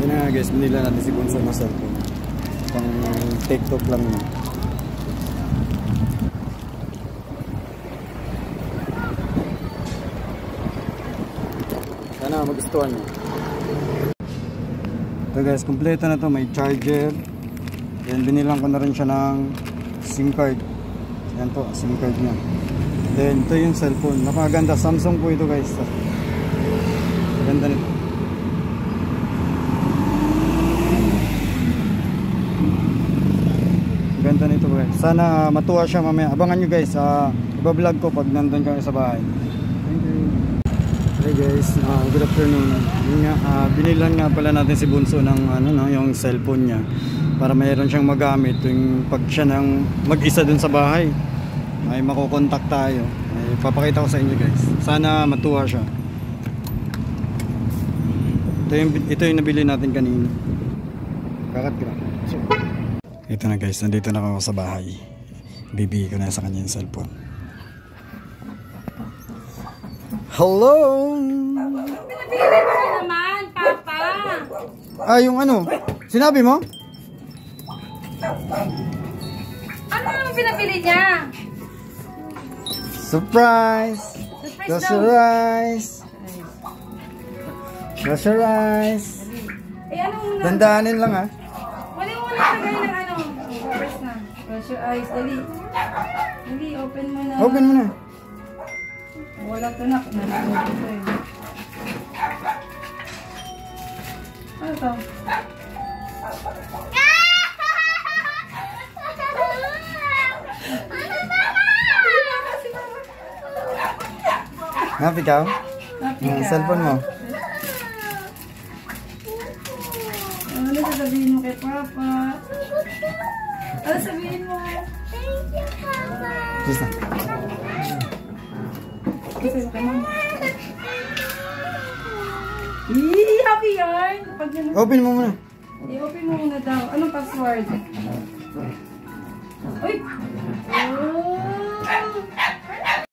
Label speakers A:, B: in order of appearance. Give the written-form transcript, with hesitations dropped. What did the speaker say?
A: Yun na nga guys, binila natin si Bunso na cellphone. Pang TikTok lang yun. Sana magustuhan nyo. Ito guys, kompleto na to. May charger. Then binilang ko na rin siya ng SIM card. Yan po, SIM card niya. Then ito yung cellphone. Napakaganda. Samsung po ito guys. Ganda nito. Ganda nito guys. Sana matuwa siya mamaya. Abangan nyo guys. Iba-vlog ko pag nandun kami sa bahay. Thank you. Hey guys, good afternoon. Binilan nga pala natin si Bunso ng yung cellphone niya para mayroon siyang magamit yung pag siya nang mag-isa dun sa bahay. Ay makokontak tayo. Ay, papakita ko sa inyo guys. Sana matuwa siya. Ito yung nabili natin kanina. Kakat ka. Ito na guys, nandito na ako sa bahay. Bibigay ko na sa kanya yung cellphone. Hello!
B: Pinabili mo na naman, Papa!
A: Yung ano? Sinabi mo?
B: Ano naman pinabili niya?
A: Surprise!
B: Surprise
A: Close your eyes! Close your eyes!
B: Ano muna?
A: Tandaanin lang ha.
B: Wala mo na lagay ng ano. First na. Close your eyes. Dali. Dali, open mo na.
A: Open mo na.
B: Wala to na. Nalagay ito eh. Ano to?
A: Happy ka? Cellphone mo.
B: Ano sasabihin mo kay Papa? Ano sabihin mo?
C: Thank you, Papa.
A: Gusto.
B: Kasi kay Mama. Happy yarn!
A: Open mo muna.
B: I-open mo muna daw. Anong password? Uy! Oh!